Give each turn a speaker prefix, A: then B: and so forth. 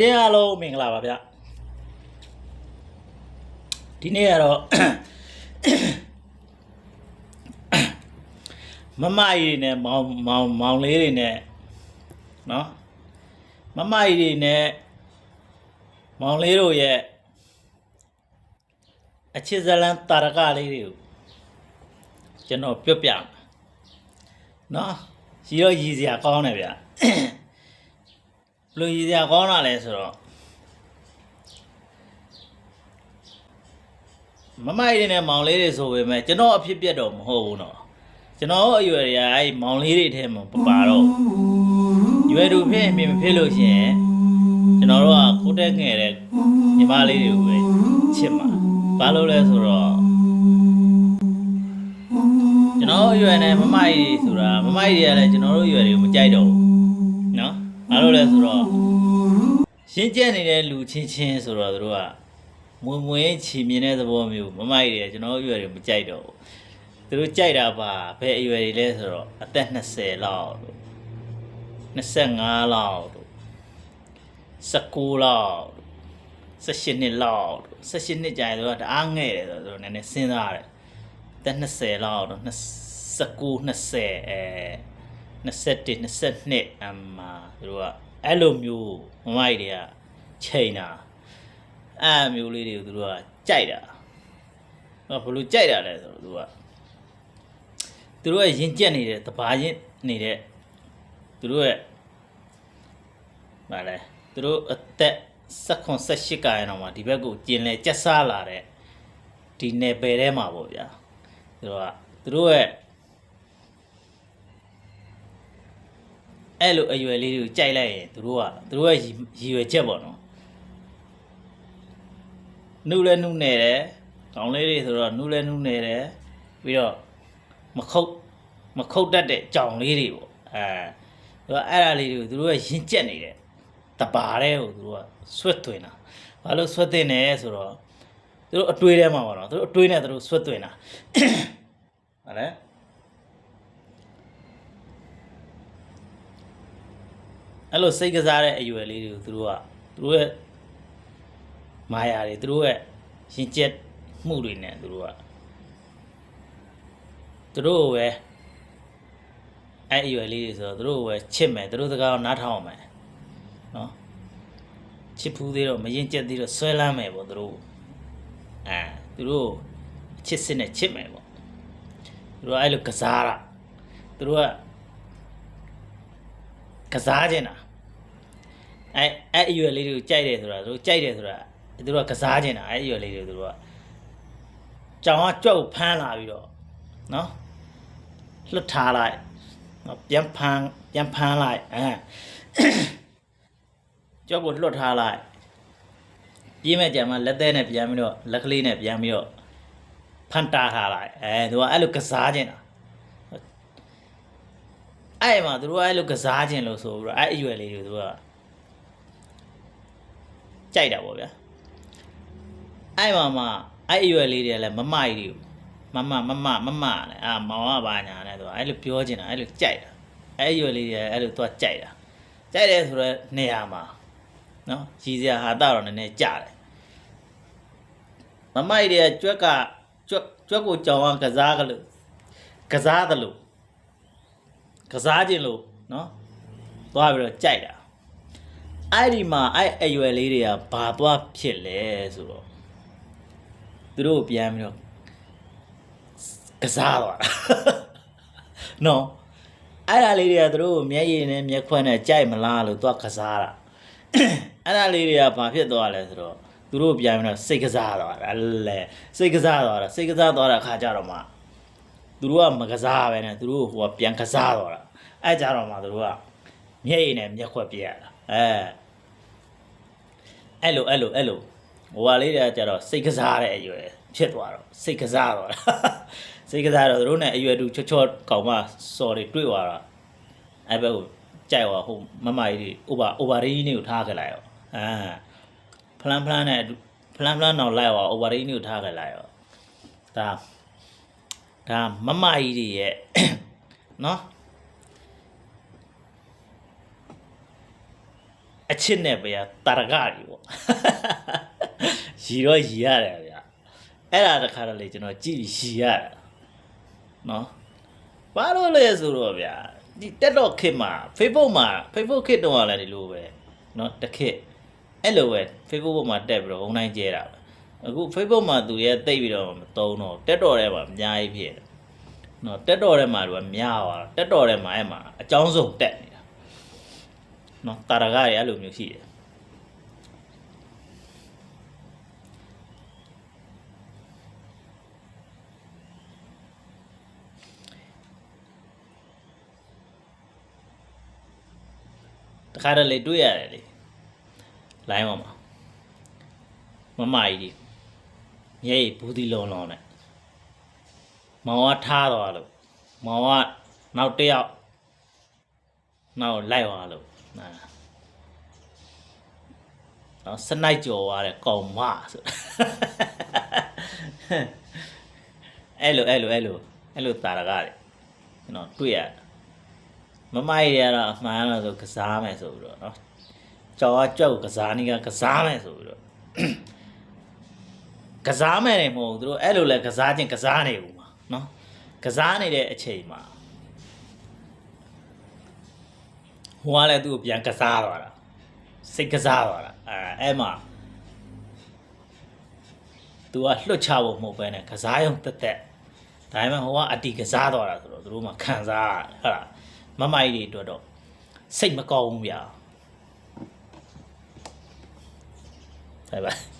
A: ရင်အားလုံးမင်္ဂလာပါဗျဒီနေ့ကတော့ မမကြီးနဲ့မောင်လေးတွေနဲ့နော်မမကြီးတွေနဲ့မောင်လေးတို့ရဲ့အချစ်ဇလန်းတာရကလေးတွေကိုကျွန်တော်ပြောပြမယ်နော်ရီတော့ရည်စရာကောင်းတယ်ဗျဘလို့ရည်စရာကောင်းတာလဲဆိုတော့မမကြီးတွေနဲ့မောင်လေးတွေဆိုပေမဲ့ကျွန်တော်အဖြစ်ပြတ်တော့မဟုတ်ဘူးနော်ကျွန်တော်အရွယ်တွေကအဲ့မောင်လေးတွေထဲမှာပါတော့ရွယ်သူဖြစ်မဖြစ်လို့ရှိရင်ကျွန်တော်တို့ကကိုတက်ငယ်တဲ့ညီမလေးတွေကိုပဲချစ်မှာဘာလို့လဲဆိုတော့ကျွန်တော်အရွယ်နဲ့မမကြီးဆိုတာမမကြီးတွေကလည်းကျွန်တော်တို့အရွယ်တွေကိုမကြိုက်တော့ဘူးနော်ဘာလို့လဲဆိုတော့ရှင်းကျက်နေတဲ့လူချင်းဆိုတော့တို့ကမွေချီမြင်တဲ့သဘောမျိုးမမကြီးတွေကကျွန်တော်အရွယ်တွေမကြိုက်တော့ဘူးသူတို့ကြိုက်တာပါဘယ်အရွယ်တွေလဲဆိုတော့အသက်20လောက်တို့25လောက်တို့19လောက်18နှစ်လောက်တို့18နှစ်ကြာရင်တို့ကတအားငဲ့တယ်ဆိုတော့နည်းနည်းစဉ်းစားရတယ်အသက်20လောက်တို့19 20 21 22အမှတို့ကအဲ့လိုမျိုးမမကြီးတွေကချိန်တာအဲ့မျိုးလေးတွေကိုတို့ကကြိုက်တာဘယ်လိုကြိုက်တာလဲဆိုတော့တို့ကရင်ကျက်နေတဲ့တဘာရင်နေတဲ့သူတို့ရဲ့ဗါလဲသူတို့အသက်18ကာရအောင်မှာဒီဘက်ကိုကျင်လဲကြက်စားလာတဲ့ဒီနယ်ပယ်ထဲမှာပေါ့ဗျာသူတို့ရဲ့အဲ့လိုအရွယ်လေးတွေကိုကြိုက်လိုက်ရင်သူတို့ရဲ့ရည်ရွယ်ချက်ပေါ့နော်နှုတ်လဲနှုတ်နေတယ်ကောင်းလေးတွေဆိုတော့နှုတ်လဲနှုတ်နေတယ်ပြီးတော့မခုတ်တတ်တဲ့ကြောင်လေးတွေပေါ့အဲ့ဒါလေးတွေကိုသူတို့ကရင်ကျက်နေတယ်တပါတဲ့ကိုသူတို့ကဆွတ်သွင်းတာဘာလို့ဆွတ်သွင်းလဲဆိုတော့သူတို့အတွေးထဲမှာပေါ့နော်သူတို့အတွေးနဲ့သူတို့ဆွတ်သွင်းတာဟာလဲအဲ့လိုစိတ်ကစားတဲ့အရွယ်လေးတွေကိုသူတို့ရဲ့မာယာတွေသူတို့ရဲ့ရင်ကျက်မှုတွေနဲ့သူတို့ပဲအဲ့အရွယ်လေးတွေဆိုတော့သူတို့ပဲချစ်မယ်သူတို့စကားကိုနားထောင်မယ်နော်ချစ်ဖူးသေးတော့မရင်ကျက်သေးတော့ဆွဲလန်းမယ်ပေါ့သူတို့သူတို့ချစ်စစ်နဲ့ချစ်မယ်ပေါ့သူတို့အဲ့လိုကစားတာသူတို့ကစားခြင်းတာအဲ့အရွယ်လေးတွေကိုကြိုက်တယ်ဆိုတာသူတို့ကြိုက်တယ်ဆိုတာသူတို့ကစားခြင်းတာအဲ့အရွယ်လေးတွေသူတို့ကကြောင်ကကြွက်ဖမ်းလာပြီးတော့နော်လွတ်ထားလိုက်ပြန်ဖမ်းလိုက်ကြောက်ကိုလွတ်ထားလိုက်ပြေးမဲ့ကြမှာလက်သေးနဲ့ပြန်ပြီးတော့လက်ကလေးနဲ့ပြန်ပြီးတော့ဖန်တာထားလိုက်သူကအဲ့လိုကစားခြင်းတာအဲ့မှာသူတို့အဲ့လိုကစားခြင်းလို့ဆိုပြီးတော့အဲ့အရွယ်လေးတွေသူကကြိုက်တာပေါ့ဗျာအဲ့မှာအဲ့အရွယ်လေးတွေလည်းမမကြီးတွေမမလည်းမောင်ကဘာညာလဲသူကအဲ့လိုပြောချင်တာအဲ့လိုကြိုက်တာအဲ့ရွယ်လေးတွေအဲ့လိုသူကကြိုက်တယ်ဆိုတော့နေရာမှာနော်ရည်စရာဟာတော့နည်းနည်းကြတယ်မမကြီးတွေကကြွက်ကိုကြောင်ကကစားတယ်လို့ကစားခြင်းလို့နော်သွားပြီးတော့ကြိုက်တာအဲ့ဒီမှာအဲ့အရွယ်လေးတွေကဘာသွားဖြစ်လဲဆိုတော့သူတို့ပြန်ပြီးတော့ကစားသွားတာနော်အဲ့ဒါလေးတွေကသူတို့မျက်ရည်နဲ့မျက်ခွန်းနဲ့ကြိုက်မလားလို့သူကကစားတာအဲ့ဒါလေးတွေကဘာဖြစ်သွားလဲဆိုတော့သူတို့ပြန်ပြီးတော့စိတ်ကစားသွားတာလေစိတ်ကစားသွားတဲ့အခါကျတော့မှသူတို့ကမကစားပဲနဲ့သူတို့ဟိုကပြန်ကစားသွားတာအဲ့ကြတော့မှသူတို့ကမျက်ရည်နဲ့မျက်ခွက်ပြရတာအဲ့လိုဟိုဟာလေးတွေကကျတော့စိတ်ကစားတဲ့အရွယ်ဖြစ်သွားတော့စိတ်ကစားသွားတာစိတ်ကစားတော့သူတို့နဲ့အရွယ်တူချော့ကောင်မစော်တွေတွေ့သွားတာအဲ့ဘက်ကိုကြိုက်သွားဟိုမမကြီးတွေအိုဗာရီးနေကိုထားခဲ့လိုက်ရောဖလန်နဲ့ဖလန်တော့လိုက်သွားအိုဗာရီးနေကိုထားခဲ့လိုက်ရောဒါမမကြီးတွေရဲ့နော် အချစ်နဲ့ဗျာတာရကတွေပေါ့ရီတော့ရီရတယ်ဗျာအဲ့ဒါတခါတလေကျွန်တော်ကြည့်ရီရတယ်နော်ဘာလို့လဲဆိုတော့ဗျာဒီတက်တော့ခေတ်မှာ Facebook ခေတ်တုန်းကလည်းဒီလိုပဲနော်တစ်ခေတ်အဲ့လိုပဲ Facebook ပေါ်မှာတက်ပြီးတော့ online ကျဲတာအခု Facebook မှာသူရဲ့တိတ်ပြီးတော့မသုံးတော့တက်တော့ထဲမှာအများကြီးဖြစ်တယ်နော်တက်တော့ထဲမှာသူကများသွားတက်တော့ထဲမှာအဲ့မှာအကြောင်းစုံတက်နေတာနော်တာရကတွေအဲ့လိုမျိုးရှိတယ်တခါတလေတွေ့ရတယ်လေ line ပေါ်မှာမမကြီးမျက်ရည်ဘူးဒီလုံးလုံးနဲ့မောင်ကထားသွားလို့မောင်ကနောက်တစ်ယောက်နောက်လိုက်သွားလို့နော်စနိုက်ကြော်သွားတယ်ကောင်မဆိုအဲ့လိုတာရကားတယ်ကျွန်တော်တွေ့ရမမကြီးရတော့အမှန်တော့ဆိုကစားမယ်ဆိုပြီးတော့နော်ကြော်ကြောက်ကစားနေကစားမယ်ဆိုပြီးတော့ကစားမယ်နေမဟုတ်သူတို့အဲ့လိုလဲကစားချင်းကစားနေဘူးမှာနော်ကစားနေတဲ့အချိန်မှာဟိုကလည်းသူ့ကိုပြန်ကစားသွားတာစိတ်ကစားသွားတာအဲ့မှာသူကလွတ်ချဖို့မဟုတ်ပဲနဲ့ကစားရုံတက်တက်ဒါပေမဲ့ဟိုကအတီကစားသွားတာဆိုတော့သူတို့မှခံစားရတယ်ဟုတ်လားမမကြီးတွေအတွက်တော့စိတ်မကောင်းဘူးဗျာ拜拜。